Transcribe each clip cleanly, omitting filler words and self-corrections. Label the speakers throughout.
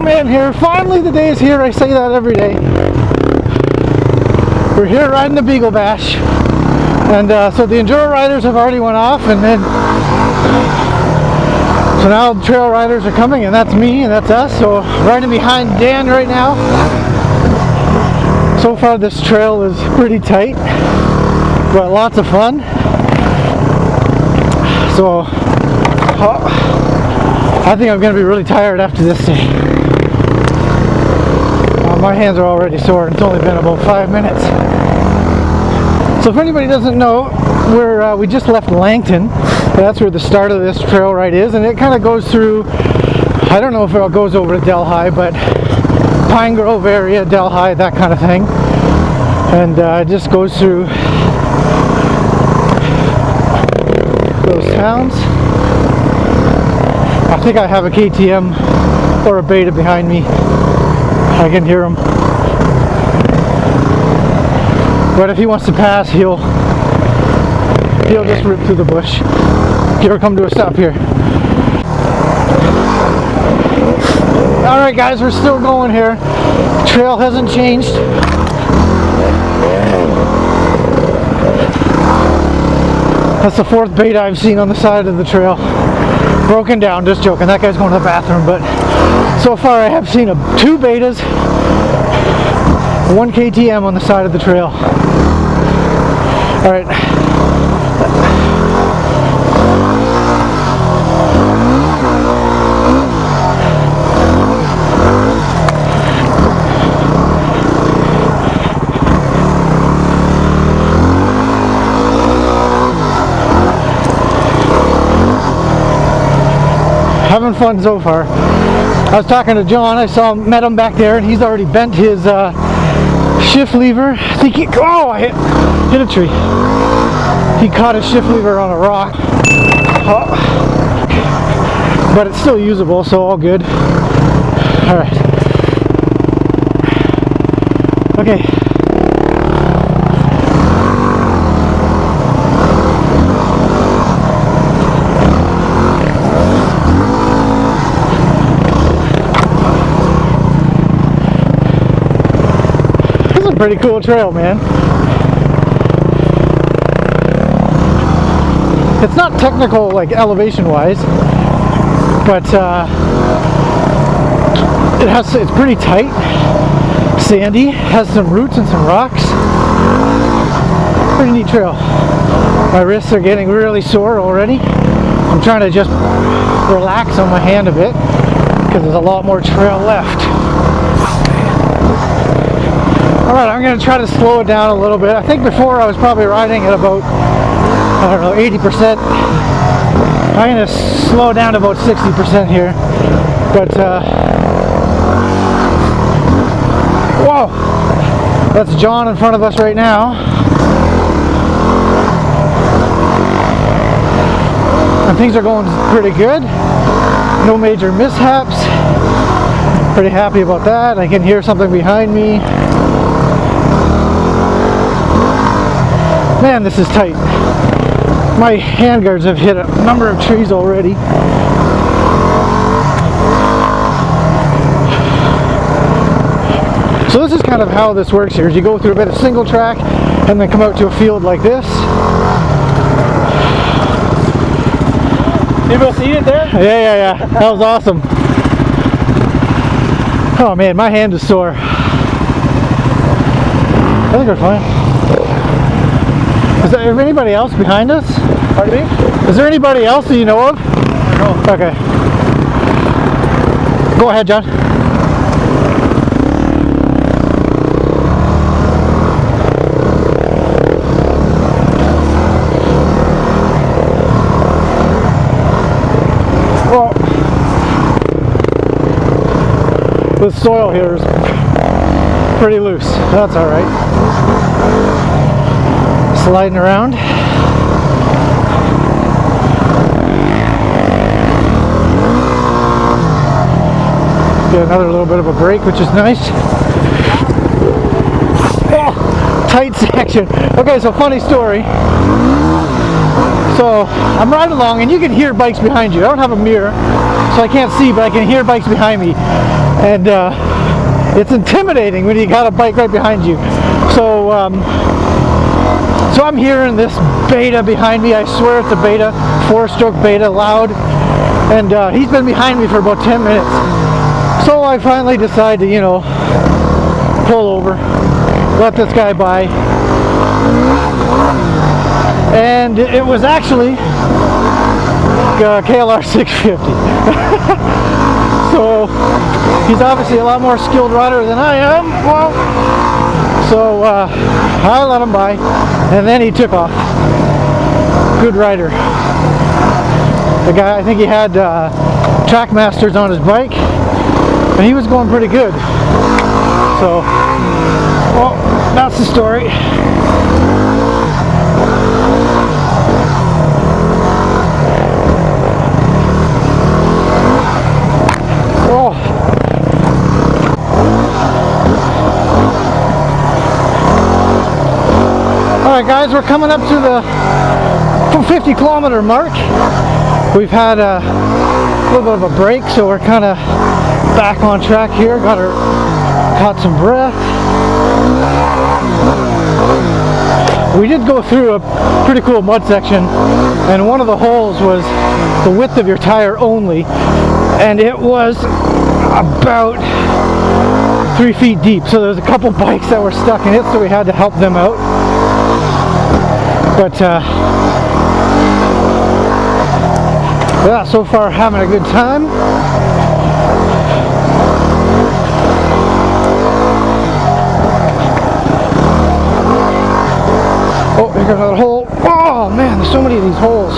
Speaker 1: man, here. Finally the day is here. I say that every day. We're here riding the Beagle Bash. And so the Enduro riders have already went off, and then so now the trail riders are coming, and that's me and that's us. So riding behind Dan right now. So far this trail is pretty tight, but lots of fun. So I think I'm going to be really tired after this day. My hands are already sore, and it's only been about 5 minutes. So if anybody doesn't know, we just left Langton. That's where the start of this trail ride is, and it kind of goes through, I don't know if it goes over to Delhi, but Pine Grove area, Delhi, that kind of thing. And it just goes through those towns. I think I have a KTM or a Beta behind me. I can hear him. But if he wants to pass, he'll just rip through the bush. He'll come to a stop here. Alright guys, we're still going here. The trail hasn't changed. That's the 4th Beta I've seen on the side of the trail. Broken down, just joking. That guy's going to the bathroom, but so far I have seen 2 Betas, 1 KTM on the side of the trail. Alright. Having fun so far. I was talking to John. I met him back there, and he's already bent his shift lever. I think I hit a tree. He caught his shift lever on a rock. But it's still usable, so all good. All right. Okay. Pretty cool trail, man. It's not technical, like elevation wise, but it's pretty tight, sandy, has some roots and some rocks. Pretty neat trail. My wrists are getting really sore already. I'm trying to just relax on my hand a bit because there's a lot more trail left. Alright, I'm going to try to slow it down a little bit. I think before I was probably riding at about, I don't know, 80%. I'm going to slow down to about 60% here. But, whoa! That's John in front of us right now. And things are going pretty good. No major mishaps. Pretty happy about that. I can hear something behind me. Man, this is tight. My handguards have hit a number of trees already. So this is kind of how this works here. Is you go through a bit of single track and then come out to a field like this. You both see it there? Yeah. That was awesome. Oh man, my hand is sore. I think we're fine. Is there anybody else behind us?
Speaker 2: Pardon me?
Speaker 1: Is there anybody else that you know of?
Speaker 2: No.
Speaker 1: Okay. Go ahead, John. Well, the soil here is pretty loose. That's all right. Sliding around. Get another little bit of a break, which is nice. Oh, tight section. Okay, so funny story. So I'm riding along and you can hear bikes behind you. I don't have a mirror, so I can't see, but I can hear bikes behind me. and it's intimidating when you got a bike right behind you. So so I'm hearing this beta behind me. I swear it's a beta, 4-stroke beta, loud, and he's been behind me for about 10 minutes. So I finally decide to, you know, pull over, let this guy by, and it was actually KLR 650. So he's obviously a lot more skilled rider than I am. Well, so I let him by, and then he took off. Good rider. The guy, I think he had Trackmasters on his bike, and he was going pretty good. So, well, that's the story. Alright guys, we're coming up to the 50-kilometer mark. We've had a little bit of a break, so we're kind of back on track here. Caught some breath. We did go through a pretty cool mud section, and one of the holes was the width of your tire only, and it was about 3 feet deep. So there's a couple bikes that were stuck in it, so we had to help them out. But yeah, so far having a good time. Oh, here goes another hole. Oh man, there's so many of these holes.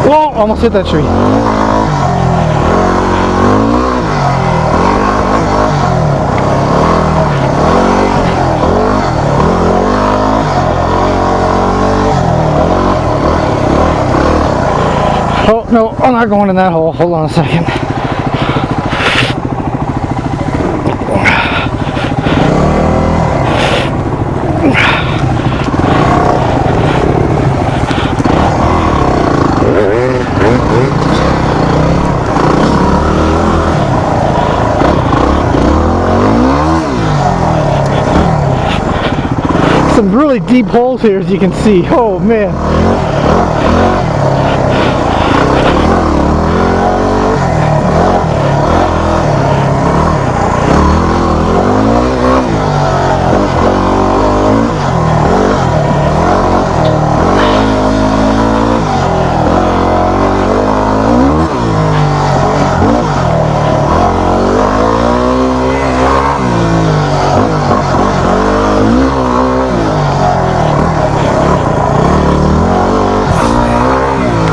Speaker 1: Whoa, almost hit that tree. Oh, no, I'm not going in that hole. Hold on a second. Some really deep holes here, as you can see. Oh man.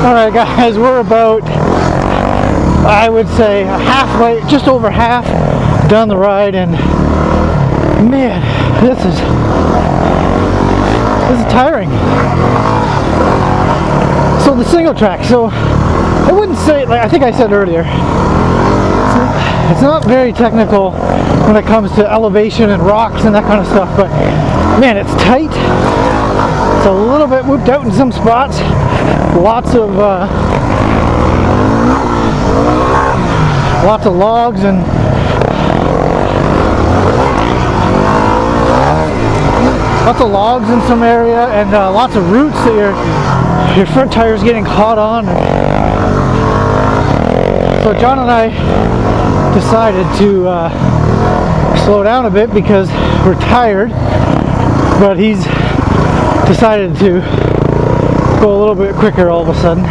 Speaker 1: Alright guys, we're about, I would say, halfway, just over half down the ride, and man, this is tiring. So the single track, so I wouldn't say, like I think I said earlier, it's not very technical when it comes to elevation and rocks and that kind of stuff, but man, it's tight. It's a little bit whooped out in some spots. Lots of logs and in some area, and lots of roots that your front tire's getting caught on. So John and I decided to slow down a bit because we're tired, but he's decided to go a little bit quicker all of a sudden.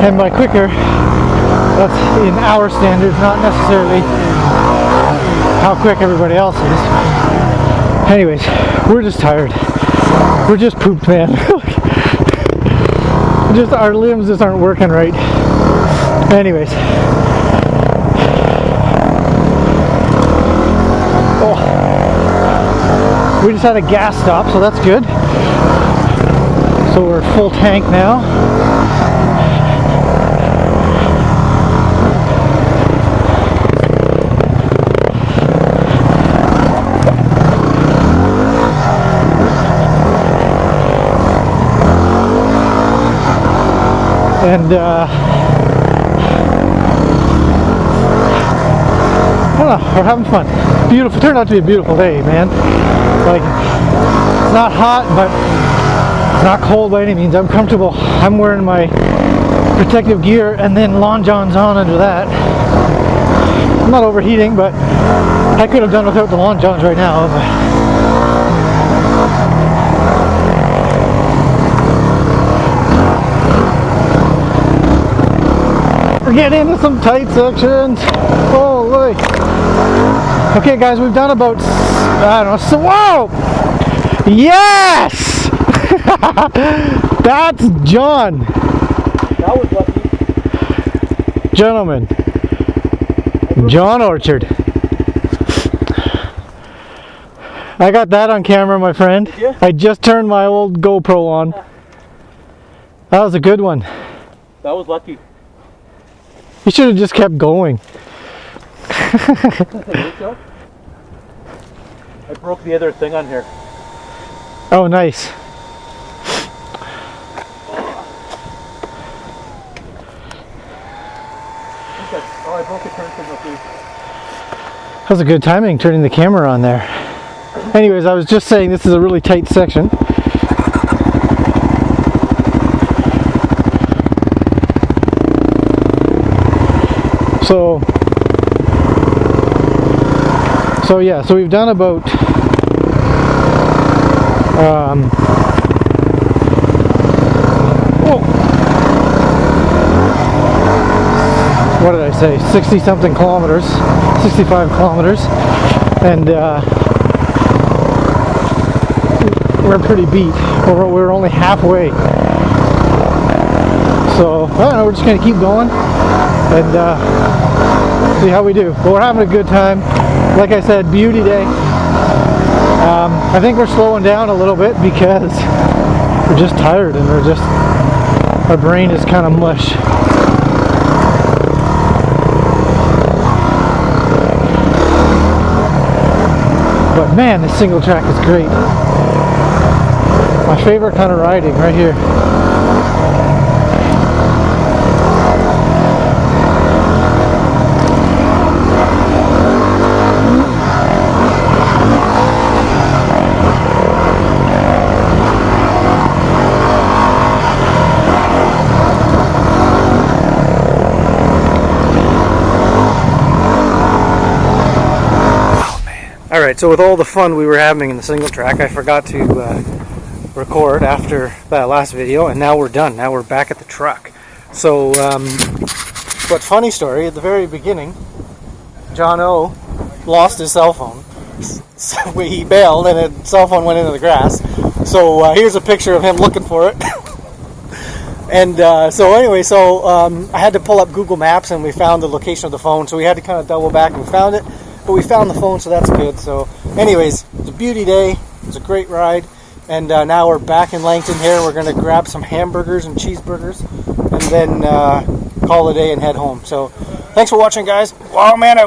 Speaker 1: And by quicker, that's in our standards, not necessarily how quick everybody else is. Anyways, we're just tired. We're just pooped, man. Just our limbs just aren't working right. Anyways. Oh. We just had a gas stop, so that's good. So we're full tank now. And I don't know, we're having fun. Beautiful, turned out to be a beautiful day, man. Like, it's not hot, but it's not cold by any means. I'm comfortable. I'm wearing my protective gear and then Long Johns on under that. I'm not overheating, but I could have done without the Long Johns right now. But we're getting into some tight sections. Holy. Okay, guys, we've done about, I don't know, so whoa! Yes! That's John.
Speaker 2: That was lucky.
Speaker 1: Gentlemen, John Orchard. I got that on camera, my friend.
Speaker 2: Did you?
Speaker 1: I just turned my old GoPro on. That was a good one.
Speaker 2: That was lucky.
Speaker 1: You should have just kept going.
Speaker 2: I broke the other thing on here.
Speaker 1: Oh, nice.
Speaker 2: Oh, I broke the turn signal too.
Speaker 1: That was a good timing, turning the camera on there. Anyways, I was just saying this is a really tight section. So we've done about what did I say, 60 something kilometers, 65 kilometers, and we're pretty beat. We're only halfway, so I don't know, we're just gonna keep going and see how we do. But we're having a good time. Like I said, beauty day. I think we're slowing down a little bit because we're just tired and our brain is kind of mush. But man, this single track is great. My favorite kind of riding right here. Alright, so with all the fun we were having in the single track, I forgot to record after that last video, and now we're done. Now we're back at the truck. So, but funny story, at the very beginning, John O lost his cell phone. So he bailed and his cell phone went into the grass. So here's a picture of him looking for it. And so anyway, I had to pull up Google Maps and we found the location of the phone, so we had to kind of double back and we found it. But we found the phone, so that's good. So anyways, it's a beauty day. It's a great ride. And now we're back in Langton here. We're going to grab some hamburgers and cheeseburgers and then call it a day and head home. So thanks for watching, guys. Wow, man.